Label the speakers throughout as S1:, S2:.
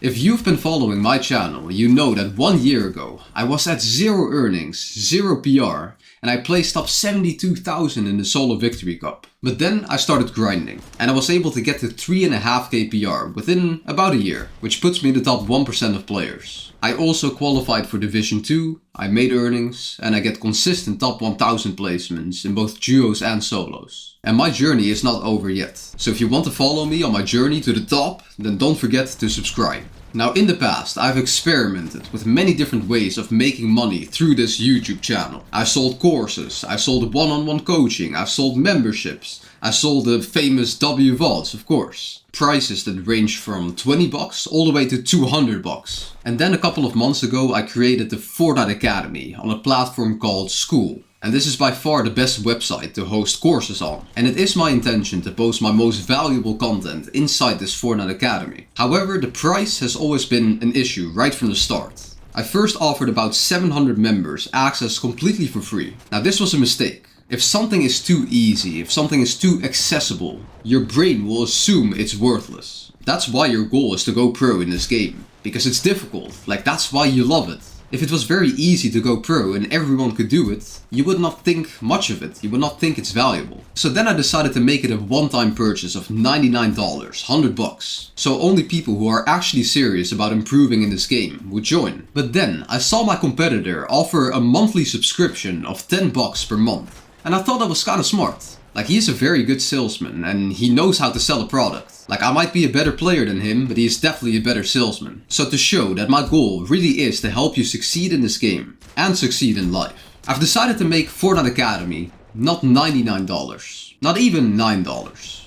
S1: If you've been following my channel, you know that 1 year ago, I was at 0 earnings, 0 PR, and I placed top 72,000 in the solo victory cup. But then I started grinding, and I was able to get to 3.5k PR within about a year, which puts me in the top 1% of players. I also qualified for Division 2, I made earnings, and I get consistent top 1000 placements in both duos and solos. And my journey is not over yet. So if you want to follow me on my journey to the top, then don't forget to subscribe. Now in the past, I've experimented with many different ways of making money through this YouTube channel. I've sold courses, I've sold one-on-one coaching, I've sold memberships, I sold the famous W vaults, of course. Prices that range from 20 bucks all the way to 200 bucks. And then a couple of months ago I created the Fortnite Academy on a platform called School. And this is by far the best website to host courses on. And it is my intention to post my most valuable content inside this Fortnite Academy. However, the price has always been an issue right from the start. I first offered about 700 members access completely for free. Now this was a mistake. If something is too easy, if something is too accessible, your brain will assume it's worthless. That's why your goal is to go pro in this game. Because it's difficult, like that's why you love it. If it was very easy to go pro and everyone could do it, you would not think much of it, you would not think it's valuable. So then I decided to make it a one-time purchase of $99, 100 bucks. So only people who are actually serious about improving in this game would join. But then I saw my competitor offer a monthly subscription of 10 bucks per month. And I thought that was kinda smart. Like, he is a very good salesman and he knows how to sell a product. Like, I might be a better player than him, but he is definitely a better salesman. So to show that my goal really is to help you succeed in this game and succeed in life, I've decided to make Fortnite Academy not $99, not even $9,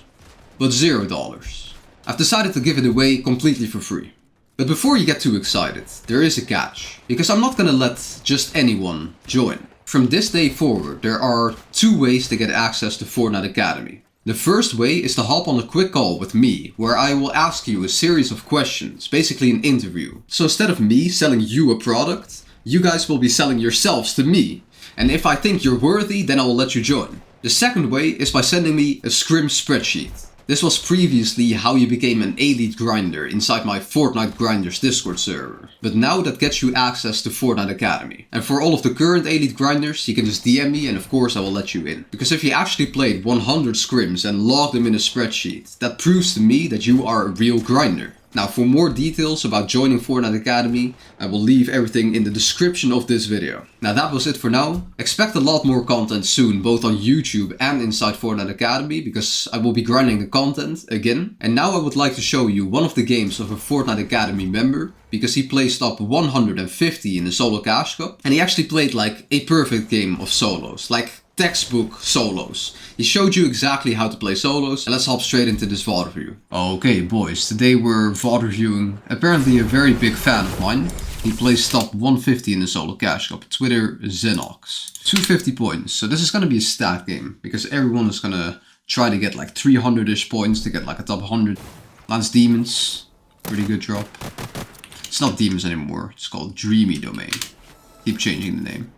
S1: but $0. I've decided to give it away completely for free. But before you get too excited, there is a catch, because I'm not gonna let just anyone join. From this day forward, there are 2 ways to get access to Fortnite Academy. The first way is to hop on a quick call with me, where I will ask you a series of questions, basically an interview. So instead of me selling you a product, you guys will be selling yourselves to me. And if I think you're worthy, then I will let you join. The second way is by sending me a Scrim Spreadsheet. This was previously how you became an elite grinder inside my Fortnite Grinders Discord server. But now that gets you access to Fortnite Academy. And for all of the current elite grinders, you can just DM me and of course I will let you in. Because if you actually played 100 scrims and logged them in a spreadsheet, that proves to me that you are a real grinder. Now for more details about joining Fortnite Academy, I will leave everything in the description of this video. Now that was it for now. Expect a lot more content soon, both on YouTube and inside Fortnite Academy, because I will be grinding the content again. And now I would like to show you one of the games of a Fortnite Academy member, because he placed top 150 in the solo cash cup. And he actually played like a perfect game of solos, like textbook solos. He showed you exactly how to play solos, and let's hop straight into this VOD review. Okay boys, today we're VOD reviewing apparently a very big fan of mine. He plays top 150 in the solo cash cup, Twitter Xenox. 250 points, so this is gonna be a stat game, because everyone is gonna try to get like 300-ish points to get like a top 100. Lance Demons, pretty good drop. It's not Demons anymore, it's called Dreamy Domain. Keep changing the name.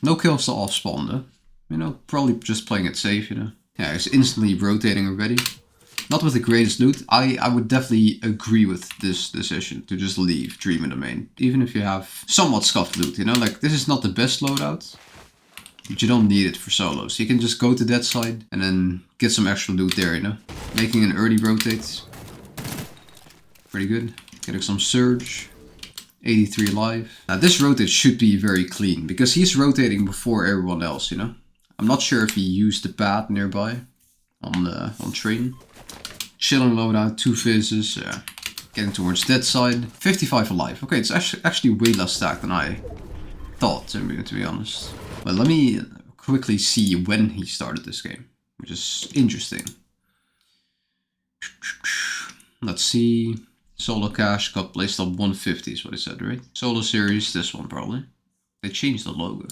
S1: No kills to off spawn though. You know, probably just playing it safe, you know. Yeah, it's instantly rotating already. Not with the greatest loot. I would definitely agree with this decision to just leave Dream Domain. Even if you have somewhat scuffed loot, you know. Like, this is not the best loadout, but you don't need it for solos. You can just go to that side and then get some extra loot there, you know. Making an early rotate. Pretty good. Getting some Surge. 83 alive. Now this rotate should be very clean, because he's rotating before everyone else, you know. I'm not sure if he used the pad nearby on train. Chilling loadout, 2 fizzes, yeah. Getting towards that side. 55 alive. Okay, it's actually way less stacked than I thought, to be honest. But let me quickly see when he started this game, which is interesting. Let's see. Solo cash got placed up 150 is what I said, right? Solo series, this one probably. They changed the logo.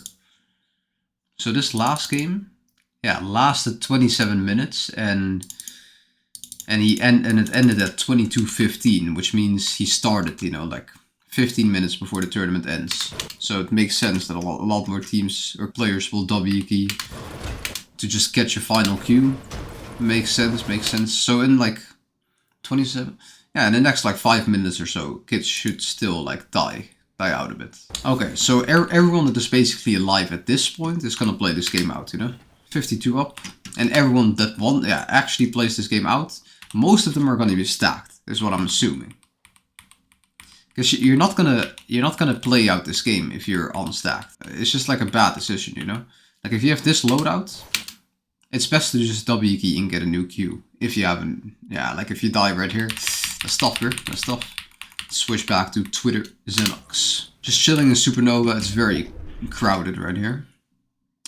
S1: So this last game, yeah, lasted 27 minutes and it ended at 22:15, which means he started, you know, like 15 minutes before the tournament ends. So it makes sense that a lot more teams or players will W key to just catch a final queue. Makes sense. So in like 27, Yeah, in the next like 5 minutes or so, kids should still like die out a bit. Okay, so everyone that is basically alive at this point is gonna play this game out, you know? 52 up. And everyone that actually plays this game out, most of them are gonna be stacked, is what I'm assuming. Because you're not gonna play out this game if you're unstacked. It's just like a bad decision, you know? Like if you have this loadout, it's best to just W key and get a new queue. If you haven't, yeah, like if you die right here, that's tough, bro. That's tough. Switch back to Twitter Xenox. Just chilling in Supernova. It's very crowded right here.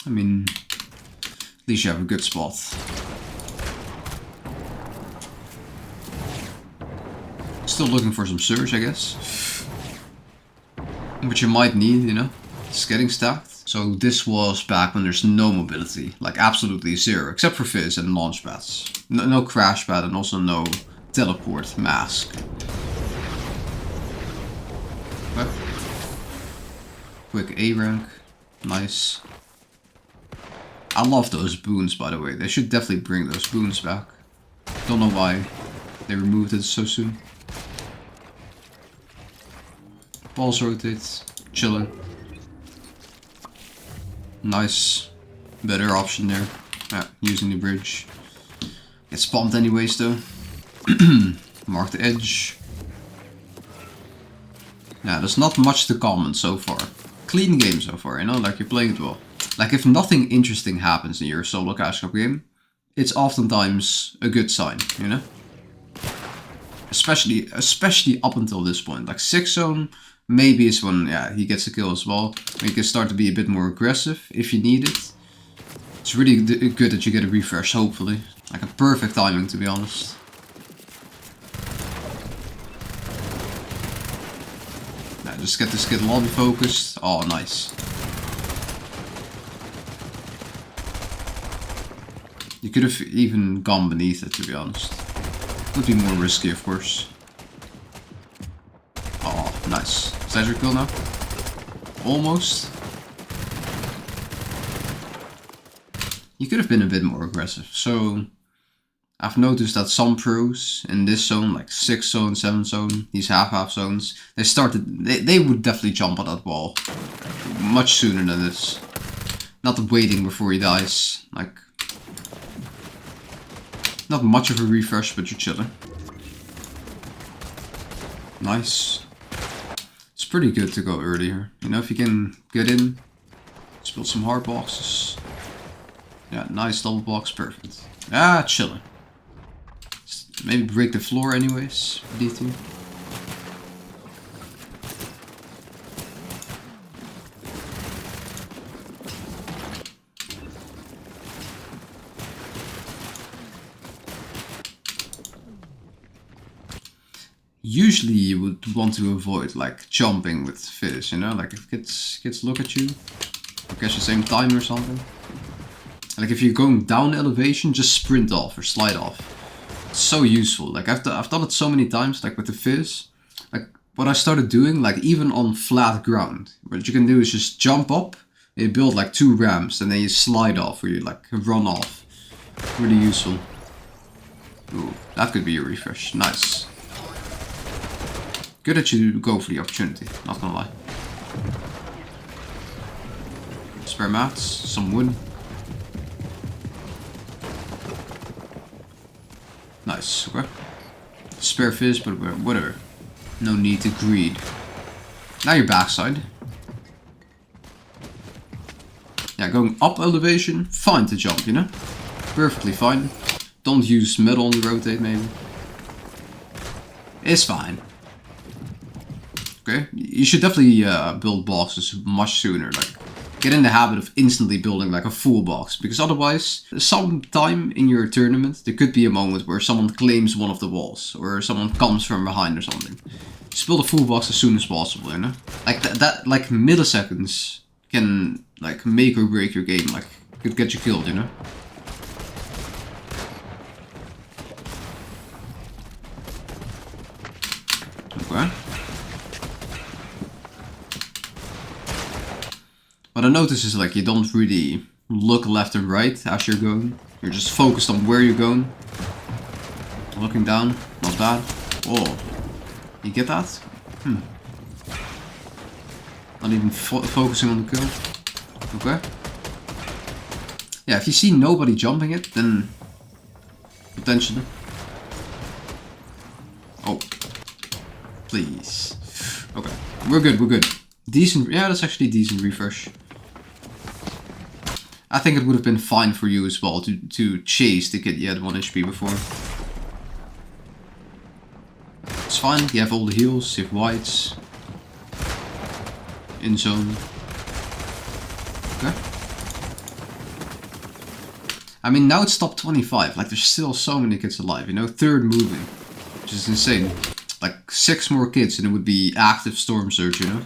S1: I mean, at least you have a good spot. Still looking for some surge, I guess. Which you might need, you know. It's getting stacked. So this was back when there's no mobility. Like absolutely zero. Except for Fizz and launch pads. No crash pad and also no teleport mask. Okay. Quick A rank. Nice. I love those boons, by the way. They should definitely bring those boons back. Don't know why they removed it so soon. Balls rotate. Chilling. Nice. Better option there. Yeah, using the bridge. Gets pumped anyways though. Mark the edge. Yeah, there's not much to comment so far. Clean game so far, you know, like you're playing it well. Like if nothing interesting happens in your solo cash cup game, it's oftentimes a good sign, you know? Especially up until this point. Like 6 zone maybe is when, yeah, he gets a kill as well. You can start to be a bit more aggressive if you need it. It's really good that you get a refresh, hopefully. Like a perfect timing, to be honest. Now, just get this kid lobby focused. Oh, nice. You could have even gone beneath it, to be honest. Would be more risky, of course. Oh, nice. Is that your kill now? Almost. You could have been a bit more aggressive. So, I've noticed that some pros in this zone, like 6 zone, 7 zone, these half-half zones, they would definitely jump on that wall much sooner than this. Not waiting before he dies. Like, not much of a refresh, but you're chilling. Nice. It's pretty good to go earlier. You know, if you can get in, just build some hard boxes. Yeah, nice double box, perfect. Ah, chilling. Maybe break the floor anyways, D2. Usually you would want to avoid like jumping with Fizz, you know, like if kids look at you, or catch the same time or something. Like if you're going down elevation, just sprint off or slide off. It's so useful. Like I've done it so many times, like with the Fizz. Like what I started doing, like even on flat ground, what you can do is just jump up, you build like 2 ramps, and then you slide off or you like run off. Really useful. Ooh, that could be a refresh. Nice. Good that you go for the opportunity, not gonna lie. Spare mats, some wood. Nice, okay. Spare Fizz, but whatever. No need to greed. Now your backside. Yeah, going up elevation, fine to jump, you know? Perfectly fine. Don't use metal on the rotate, maybe. It's fine. Okay, you should definitely build boxes much sooner. Like, get in the habit of instantly building like a full box, because otherwise, sometime in your tournament, there could be a moment where someone claims one of the walls, or someone comes from behind or something. Just build a full box as soon as possible, you know? Like that like milliseconds can like make or break your game. Like, could get you killed, you know? Okay. What I notice is like you don't really look left and right as you're going. You're just focused on where you're going. Looking down, not bad. Oh, you get that? Not even focusing on the kill. Okay. Yeah, if you see nobody jumping it, then potentially. Oh, please. Okay, we're good. We're good. Decent. Yeah, that's actually a decent refresh. I think it would have been fine for you as well to chase the kid you had 1 HP before. It's fine. You have all the heals. You have whites. In zone. Okay. I mean, now it's top 25. Like, there's still so many kids alive, you know? Third moving. Which is insane. Like, 6 more kids and it would be active Storm Surge, you know?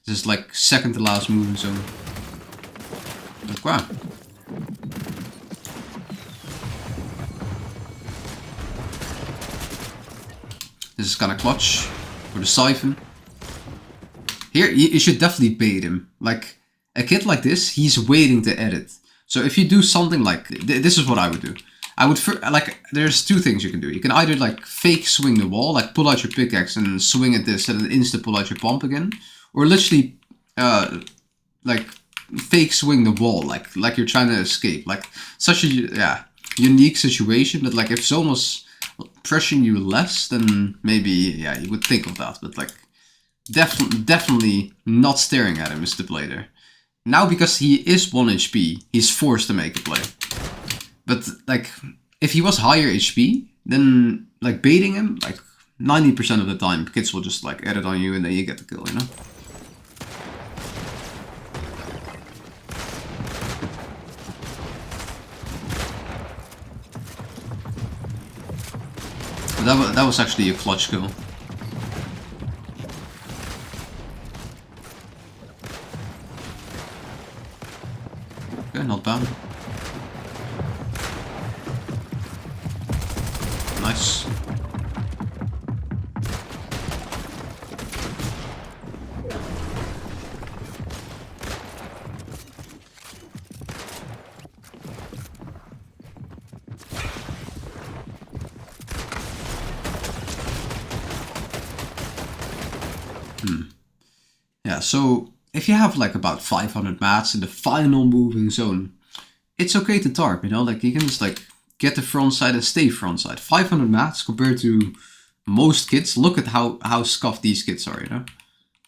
S1: This is like second to last moving zone. Like, wow. This is kind of clutch for the Siphon. Here, you should definitely bait him. Like, a kid like this, he's waiting to edit. So if you do something like, this is what I would do. I would, like, there's 2 things you can do. You can either, like, fake swing the wall, like, pull out your pickaxe and swing at this and then insta pull out your pump again. Or literally, like, fake swing the wall, like you're trying to escape. Like, such a, yeah, unique situation that, like, if someone's pressuring you less, then maybe, yeah, you would think of that. But, like, definitely not staring at him is the play there. Now, because he is 1 HP, he's forced to make a play. But, like, if he was higher HP, then, like, baiting him, like, 90% of the time, kids will just, like, edit on you and then you get the kill, you know? But that was actually a clutch kill. Okay, not bad. Nice. Yeah, so if you have like about 500 mats in the final moving zone, it's okay to tarp, you know, like you can just like get the front side and stay front side. 500 mats compared to most kids, look at how scuffed these kids are, you know.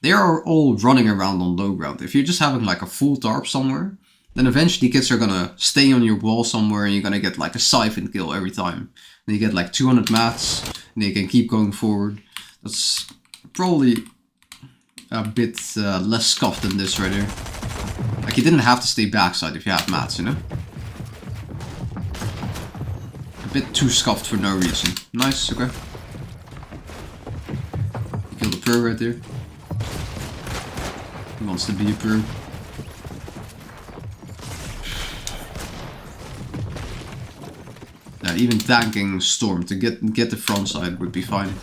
S1: They are all running around on low ground. If you're just having like a full tarp somewhere, then eventually kids are gonna stay on your wall somewhere and you're gonna get like a Siphon kill every time. Then you get like 200 mats and you can keep going forward. That's probably a bit less scuffed than this right here. Like you didn't have to stay backside if you have mats, you know? A bit too scuffed for no reason. Nice, okay. You killed a pro right there. He wants to be a pro. Yeah, even tanking Storm to get the front side would be fine.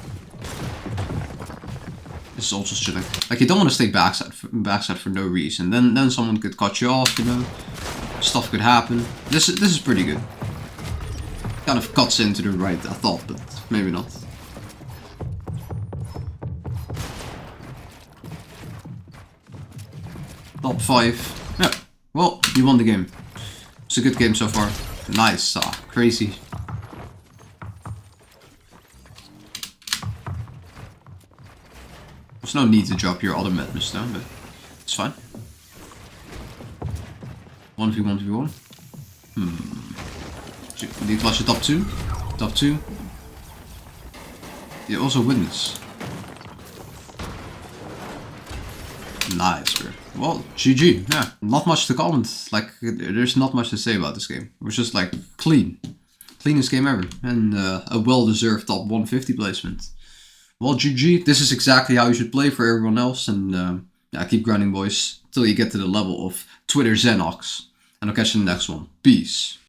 S1: This is also chilling. Like you don't want to stay backside for no reason. Then someone could cut you off, you know. Stuff could happen. This is pretty good. Kind of cuts into the right, I thought, but maybe not. Top 5. Yeah. Well, you won the game. It's a good game so far. Nice. Crazy. There's no need to drop your other madness down, but it's fine. 1v1v1. Do you clutch your top 2? Top 2. You also win this. Nice, bro. Well, GG. Yeah, not much to comment. Like, there's not much to say about this game. It was just like clean. Cleanest game ever. And a well-deserved top 150 placement. Well, GG. This is exactly how you should play for everyone else. And yeah, keep grinding, boys. Until you get to the level of Twitter Xenox. And I'll catch you in the next one. Peace.